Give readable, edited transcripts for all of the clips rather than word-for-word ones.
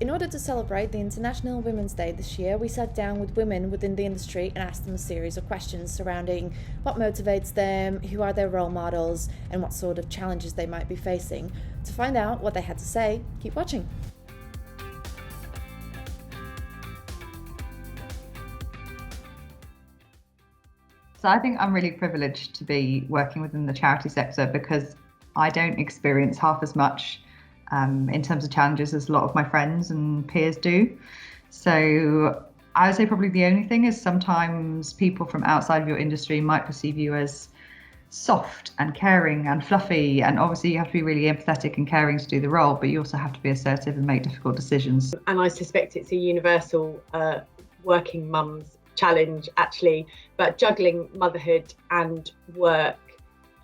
In order to celebrate the International Women's Day this year, we sat down with women within the industry and asked them a series of questions surrounding what motivates them, who are their role models, and what sort of challenges they might be facing. To find out what they had to say, keep watching. So I think I'm really privileged to be working within the charity sector because I don't experience half as much in terms of challenges as a lot of my friends and peers do. So I would say probably the only thing is sometimes people from outside of your industry might perceive you as soft and caring and fluffy, and obviously you have to be really empathetic and caring to do the role, but you also have to be assertive and make difficult decisions. And I suspect it's a universal working mums challenge actually, but juggling motherhood and work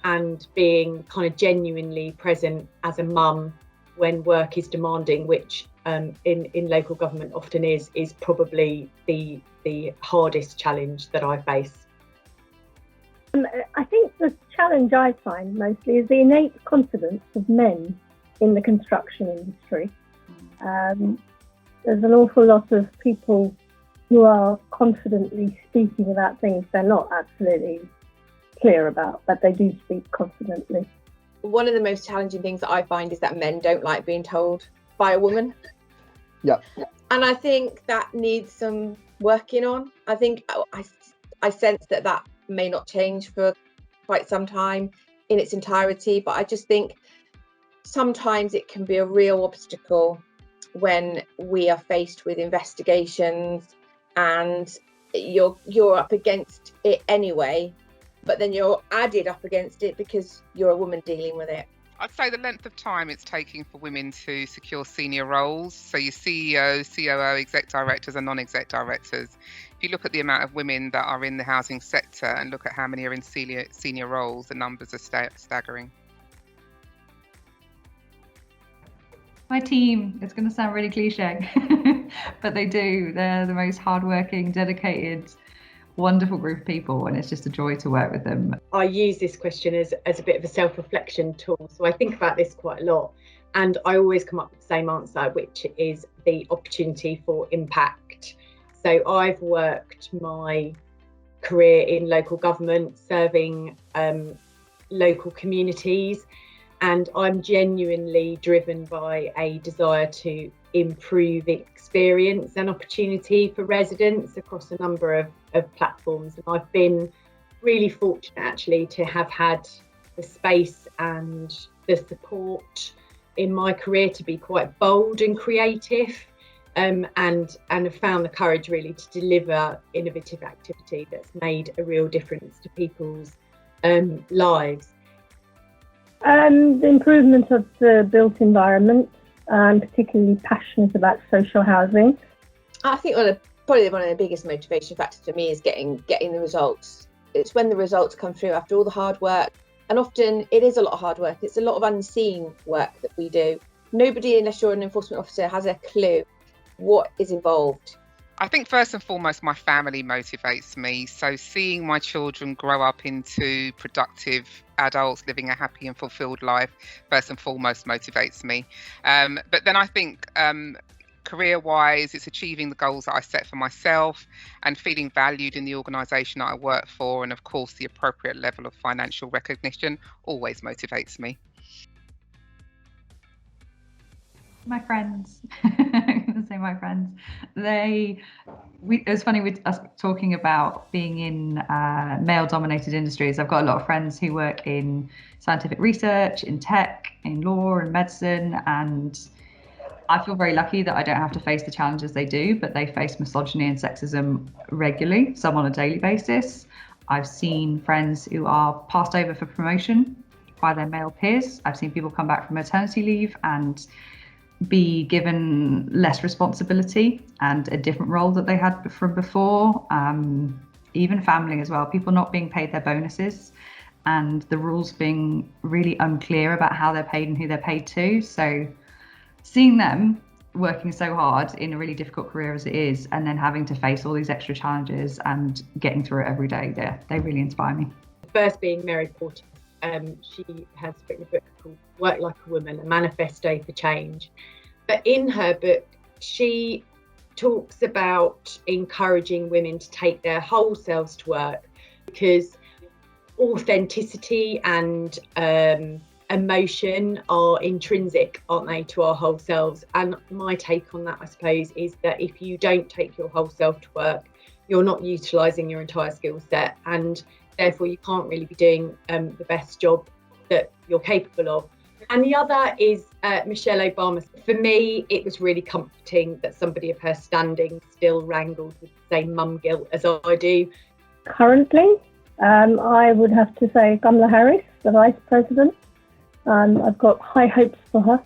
and being kind of genuinely present as a mum when work is demanding, which in local government often is probably the hardest challenge that I face. I think the challenge I find mostly is the innate confidence of men in the construction industry. There's an awful lot of people who are confidently speaking about things they're not absolutely clear about, but they do speak confidently. One of the most challenging things that I find is that men don't like being told by a woman. Yeah. And I think that needs some working on. I think I sense that may not change for quite some time in its entirety, but I just think sometimes it can be a real obstacle when we are faced with investigations and you're up against it anyway, but then you're added up against it because you're a woman dealing with it. I'd say the length of time it's taking for women to secure senior roles, so your CEO, COO, exec directors and non-exec directors. If you look at the amount of women that are in the housing sector and look at how many are in senior roles, the numbers are staggering. My team, it's going to sound really cliche, but they do. They're the most hardworking, dedicated, wonderful group of people, and it's just a joy to work with them. I use this question as a bit of a self-reflection tool, so I think about this quite a lot, and I always come up with the same answer, which is the opportunity for impact. So I've worked my career in local government, serving local communities, and I'm genuinely driven by a desire to improve experience and opportunity for residents across a number of platforms. And I've been really fortunate actually to have had the space and the support in my career to be quite bold and creative, and have found the courage really to deliver innovative activity that's made a real difference to people's lives. The improvement of the built environment. I'm particularly passionate about social housing. I think probably one of the biggest motivation factors for me is getting the results. It's when the results come through after all the hard work, and often it is a lot of hard work. It's a lot of unseen work that we do. Nobody, unless you're an enforcement officer, has a clue what is involved. I think first and foremost, my family motivates me. So seeing my children grow up into productive adults living a happy and fulfilled life, first and foremost, motivates me. But then I think career-wise, it's achieving the goals that I set for myself and feeling valued in the organisation that I work for. And of course, the appropriate level of financial recognition always motivates me. My friends, I'm going to say my friends. It was funny with us talking about being in male-dominated industries. I've got a lot of friends who work in scientific research, in tech, in law and medicine, and I feel very lucky that I don't have to face the challenges they do, but they face misogyny and sexism regularly, some on a daily basis. I've seen friends who are passed over for promotion by their male peers. I've seen people come back from maternity leave and be given less responsibility and a different role that they had from before. Even family as well, people not being paid their bonuses and the rules being really unclear about how they're paid and who they're paid to. So seeing them working so hard in a really difficult career as it is, and then having to face all these extra challenges and getting through it every day, they really inspire me. First being Mary Porter. She has written a book called Work Like a Woman, a manifesto for change. But in her book, She talks about encouraging women to take their whole selves to work, because authenticity and emotion are intrinsic, aren't they, to our whole selves? And my take on that, I suppose, is that if you don't take your whole self to work, you're not utilising your entire skill set, and therefore you can't really be doing the best job that you're capable of. And the other is Michelle Obama. For me, it was really comforting that somebody of her standing still wrangled with the same mum guilt as I do. Currently, I would have to say Kamala Harris, the Vice President. I've got high hopes for her.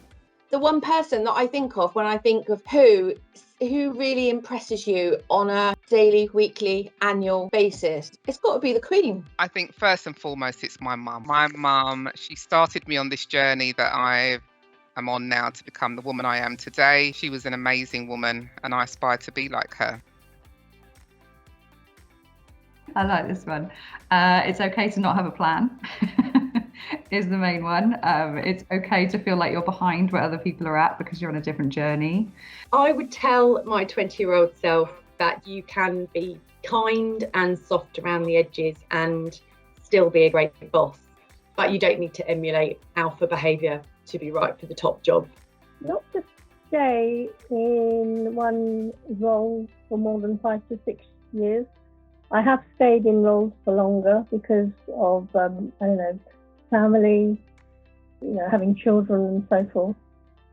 The one person that I think of when I think of who really impresses you on a daily, weekly, annual basis, it's got to be the Queen. I think first and foremost, it's my mum. My mum, she started me on this journey that I am on now to become the woman I am today. She was an amazing woman, and I aspire to be like her. I like this one. It's okay to not have a plan. Is the main one. It's okay to feel like you're behind where other people are at because you're on a different journey. I would tell my 20-year-old self that you can be kind and soft around the edges and still be a great boss, but you don't need to emulate alpha behaviour to be right for the top job. Not to stay in one role for more than 5 to 6 years. I have stayed in roles for longer because of, family, having children and so forth.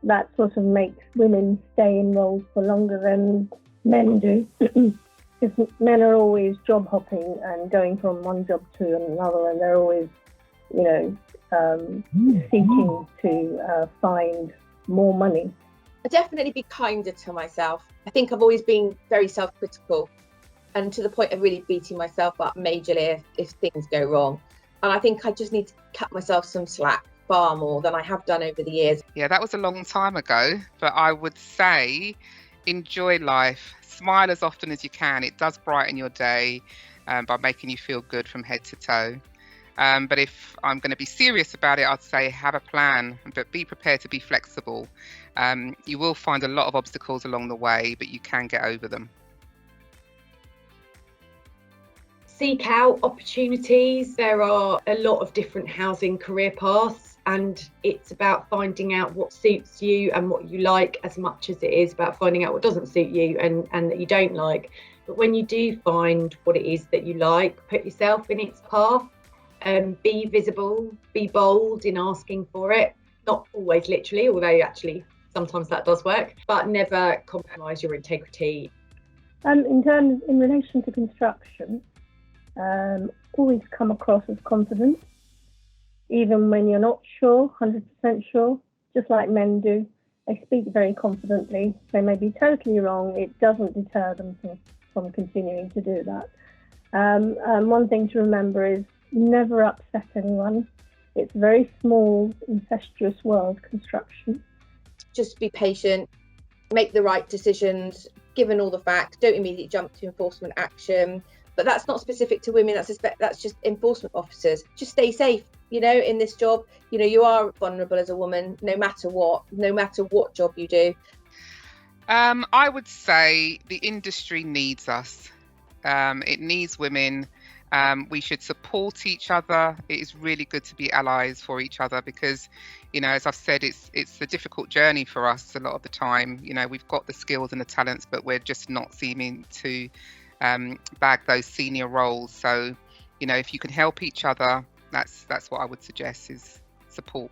That sort of makes women stay in roles for longer than men do. Because men are always job hopping and going from one job to another, and they're always, seeking to find more money. I'd definitely be kinder to myself. I think I've always been very self-critical, and to the point of really beating myself up majorly if things go wrong. And I think I just need to cut myself some slack far more than I have done over the years. Yeah, that was a long time ago, but I would say enjoy life. Smile as often as you can. It does brighten your day by making you feel good from head to toe. But if I'm going to be serious about it, I'd say have a plan, but be prepared to be flexible. You will find a lot of obstacles along the way, but you can get over them. Seek out opportunities. There are a lot of different housing career paths, and it's about finding out what suits you and what you like as much as it is about finding out what doesn't suit you and that you don't like. But when you do find what it is that you like, put yourself in its path, be visible, be bold in asking for it. Not always literally, although actually sometimes that does work, but never compromise your integrity. In relation to construction, always come across as confident, even when you're not sure, 100% sure, just like men do. They speak very confidently. They may be totally wrong. It doesn't deter them from continuing to do that. One thing to remember is never upset anyone. It's a very small, incestuous world, construction. Just be patient, make the right decisions, given all the facts. Don't immediately jump to enforcement action. But that's not specific to women, that's just enforcement officers. Just stay safe, in this job. You are vulnerable as a woman, no matter what job you do. I would say the industry needs us. It needs women. We should support each other. It is really good to be allies for each other because, as I've said, it's a difficult journey for us a lot of the time. We've got the skills and the talents, but we're just not seeming to bag those senior roles. So, if you can help each other, that's what I would suggest is support.